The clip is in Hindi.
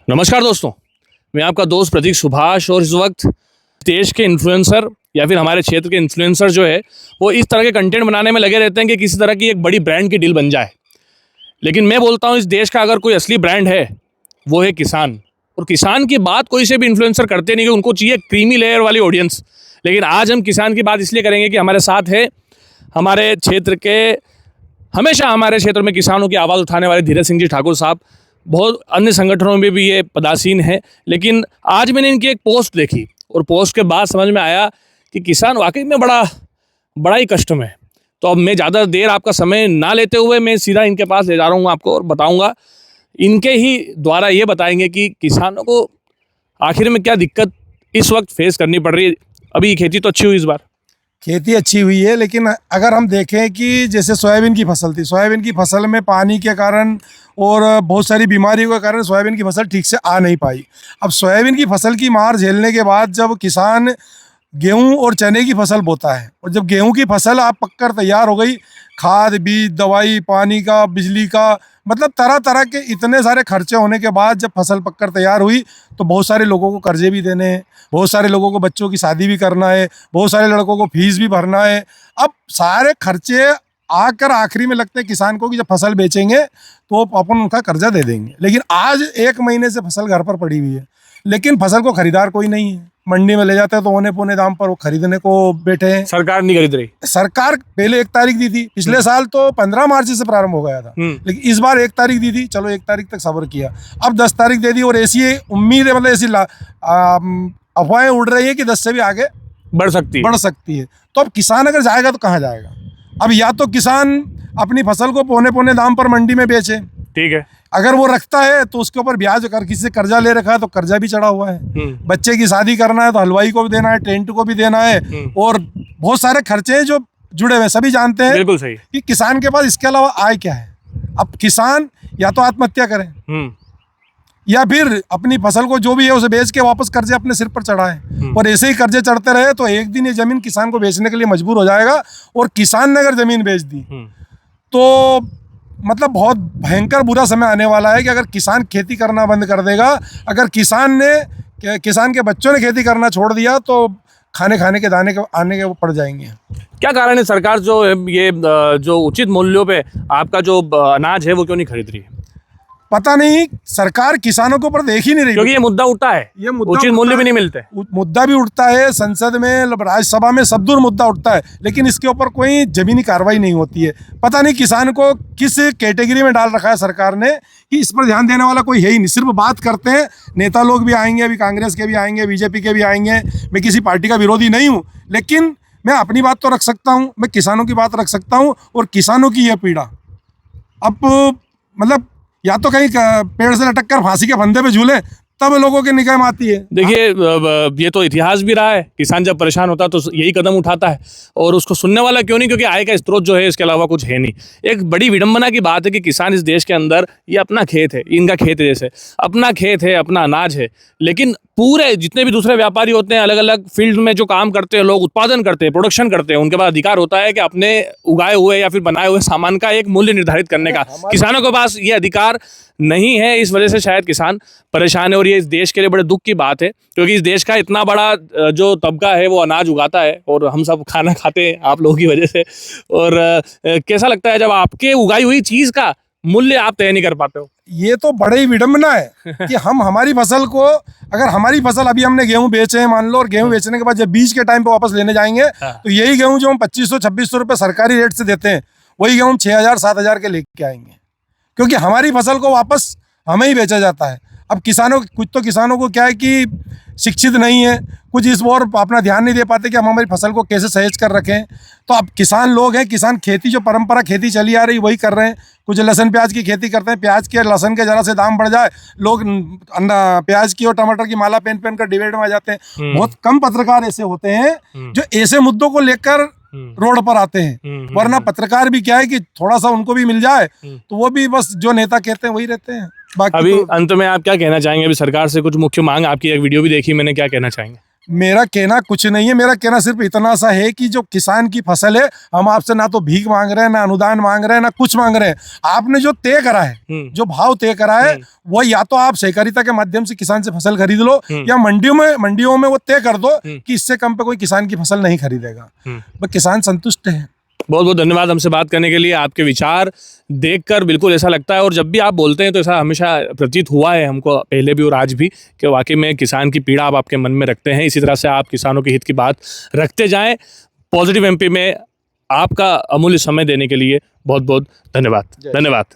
नमस्कार दोस्तों, मैं आपका दोस्त प्रतीक सुभाष और इस वक्त देश के इन्फ्लुएंसर या फिर हमारे क्षेत्र के इन्फ्लुएंसर जो है वो इस तरह के कंटेंट बनाने में लगे रहते हैं कि किसी तरह की एक बड़ी ब्रांड की डील बन जाए। लेकिन मैं बोलता हूँ इस देश का अगर कोई असली ब्रांड है वो है किसान। और किसान की बात कोई से भी इन्फ्लुएंसर करते नहीं कि उनको चाहिए क्रीमी लेयर वाली ऑडियंस। लेकिन आज हम किसान की बात इसलिए करेंगे कि हमारे साथ है हमारे क्षेत्र के, हमेशा हमारे क्षेत्र में किसानों की आवाज़ उठाने वाले धीरज सिंह जी ठाकुर साहब। बहुत अन्य संगठनों में भी ये पदासीन है, लेकिन आज मैंने इनकी एक पोस्ट देखी और पोस्ट के बाद समझ में आया कि किसान वाकई में बड़ा ही कष्ट में है। तो अब मैं ज़्यादा देर आपका समय ना लेते हुए मैं सीधा इनके पास ले जा रहा हूँ आपको और बताऊँगा, इनके ही द्वारा ये बताएंगे कि किसानों को आखिर में क्या दिक्कत इस वक्त फेस करनी पड़ रही है। अभी खेती तो अच्छी हुई इस बार, खेती अच्छी हुई है, लेकिन अगर हम देखें कि जैसे सोयाबीन की फसल थी, सोयाबीन की फसल में पानी के कारण और बहुत सारी बीमारियों के कारण सोयाबीन की फसल ठीक से आ नहीं पाई। अब सोयाबीन की फसल की मार झेलने के बाद जब किसान गेहूं और चने की फसल बोता है और जब गेहूं की फसल आप पककर तैयार हो गई, खाद, बीज, दवाई, पानी का, बिजली का, मतलब तरह तरह के इतने सारे खर्चे होने के बाद जब फसल पककर तैयार हुई तो बहुत सारे लोगों को कर्जे भी देने हैं, बहुत सारे लोगों को बच्चों की शादी भी करना है, बहुत सारे लड़कों को फीस भी भरना है। अब सारे खर्चे आकर आखिरी में लगते हैं किसान को कि जब फसल बेचेंगे तो अपन उनका कर्जा दे देंगे। लेकिन आज 1 महीने से फसल घर पर पड़ी हुई है, लेकिन फसल को खरीदार कोई नहीं है। मंडी में ले जाते हैं तो औने पौने दाम पर वो खरीदने को बैठे हैं। सरकार नहीं खरीद रही। सरकार पहले 1 तारीख दी थी, पिछले साल तो 15 मार्च से प्रारंभ हो गया था, लेकिन इस बार 1 तारीख दी थी। चलो 1 तारीख तक सब्र किया, अब 10 तारीख दे दी और ऐसी उम्मीद है, मतलब ऐसी अफवाहें उड़ रही है कि 10 से भी आगे बढ़ सकती है। तो अब किसान अगर जाएगा तो कहाँ जाएगा? अब या तो किसान अपनी फसल को पौने पौने दाम पर मंडी में बेचे, ठीक है, अगर वो रखता है तो उसके ऊपर ब्याज, अगर किसी से कर्जा ले रखा है तो कर्जा भी चढ़ा हुआ है, बच्चे की शादी करना है तो हलवाई को भी देना है, टेंट को भी देना है, और बहुत सारे खर्चे हैं जो जुड़े हुए। सभी जानते हैं बिल्कुल सही कि किसान के पास इसके अलावा आय क्या है। अब किसान या तो आत्महत्या करे या फिर अपनी फसल को जो भी है उसे बेच के वापस कर्जे अपने सिर पर चढ़ाए, और ऐसे ही कर्जे चढ़ते रहे तो एक दिन ये जमीन किसान को बेचने के लिए मजबूर हो जाएगा। और किसान ने अगर जमीन बेच दी तो मतलब बहुत भयंकर बुरा समय आने वाला है कि अगर किसान खेती करना बंद कर देगा, अगर किसान के बच्चों ने खेती करना छोड़ दिया तो खाने के दाने के आने के वो पड़ जाएंगे। क्या कारण है सरकार जो ये जो उचित मूल्यों पे आपका जो अनाज है वो क्यों नहीं खरीद रही है? पता नहीं, सरकार किसानों के ऊपर देख ही नहीं रही, क्योंकि ये मुद्दा उठता है, ये उचित मूल्य भी नहीं मिलते। मुद्दा भी उठता है, संसद में, राज्यसभा में सब दूर मुद्दा उठता है, लेकिन इसके ऊपर कोई जमीनी कार्रवाई नहीं होती है। पता नहीं किसान को किस कैटेगरी में डाल रखा है सरकार ने कि इस पर ध्यान देने वाला कोई है ही नहीं। सिर्फ बात करते हैं, नेता लोग भी आएंगे, अभी कांग्रेस के भी आएंगे, बीजेपी के भी आएंगे। मैं किसी पार्टी का विरोधी नहीं हूँ, लेकिन मैं अपनी बात तो रख सकता हूँ, मैं किसानों की बात रख सकता हूँ। और किसानों की यह पीड़ा अब मतलब या तो कहीं पेड़ से लटक कर फांसी के फंदे पे झूले तब लोगों के निगाह में आती है। देखिए, ये तो इतिहास भी रहा है, किसान जब परेशान होता है तो यही कदम उठाता है, और उसको सुनने वाला क्यों नहीं, क्योंकि आय का स्रोत जो है इसके अलावा कुछ है नहीं। एक बड़ी विडंबना की बात है कि किसान इस देश के अंदर, ये अपना खेत है, इनका खेत है, जैसे अपना खेत है, अपना अनाज है, लेकिन पूरे जितने भी दूसरे व्यापारी होते हैं, अलग अलग फील्ड में जो काम करते हैं लोग, उत्पादन करते हैं, प्रोडक्शन करते हैं, उनके पास अधिकार होता है कि अपने उगाए हुए या फिर बनाए हुए सामान का एक मूल्य निर्धारित करने का। किसानों के पास ये अधिकार नहीं है, इस वजह से शायद किसान परेशान है। और ये इस देश के लिए बड़े दुख की बात है, क्योंकि इस देश का इतना बड़ा जो तबका है वो अनाज उगाता है और हम सब खाना खाते हैं आप लोगों की वजह से। और कैसा लगता है जब आपके उगाई हुई चीज का मूल्य आप तय नहीं कर पाते हो? ये तो बड़ी ही विडंबना है कि हम हमारी फसल को, अगर हमारी फसल अभी हमने गेहूं बेचे हैं मान लो, और गेहूं बेचने के बाद जब बीज के टाइम पे वापस लेने जाएंगे तो यही गेहूं जो हम 2500-2600 रुपये सरकारी रेट से देते हैं, वही गेहूं 6000-7000 के लेके आएंगे, क्योंकि हमारी फसल को वापस हमें ही बेचा जाता है। अब कुछ तो किसानों को क्या है कि शिक्षित नहीं है, कुछ इस और अपना ध्यान नहीं दे पाते कि हम हमारी फसल को कैसे सहेज कर रखें। तो अब किसान लोग हैं, किसान खेती, जो परंपरा खेती चली आ रही वही कर रहे हैं। कुछ लहसुन प्याज की खेती करते हैं, प्याज के लहसुन के जरा से दाम बढ़ जाए, लोग प्याज की और टमाटर की माला पहन कर डिबेट में आ जाते हैं। बहुत कम पत्रकार ऐसे होते हैं जो ऐसे मुद्दों को लेकर रोड पर आते हैं, वरना पत्रकार भी क्या है कि थोड़ा सा उनको भी मिल जाए तो वो भी बस जो नेता कहते हैं वही रहते हैं। बाकी अभी तो अंत में आप क्या कहना चाहेंगे? अभी सरकार से कुछ मुख्य मांग, आपकी एक वीडियो भी देखी मैंने, क्या कहना चाहेंगे? मेरा कहना कुछ नहीं है, मेरा कहना सिर्फ इतना सा है कि जो किसान की फसल है, हम आपसे ना तो भीख मांग रहे हैं, ना अनुदान मांग रहे हैं, ना कुछ मांग रहे हैं। आपने जो तय करा है, जो भाव तय करा है, वो या तो आप सहकारिता के माध्यम से किसान से फसल खरीद लो, या मंडियों में वो तय कर दो कि इससे कम पे कोई किसान की फसल नहीं खरीदेगा। बस किसान संतुष्ट है। बहुत बहुत धन्यवाद हमसे बात करने के लिए। आपके विचार देखकर बिल्कुल ऐसा लगता है, और जब भी आप बोलते हैं तो ऐसा हमेशा प्रतीत हुआ है हमको, पहले भी और आज भी, कि वाकई में किसान की पीड़ा आप आपके मन में रखते हैं। इसी तरह से आप किसानों के हित की बात रखते जाएं। पॉजिटिव एमपी में आपका अमूल्य समय देने के लिए बहुत बहुत धन्यवाद। धन्यवाद।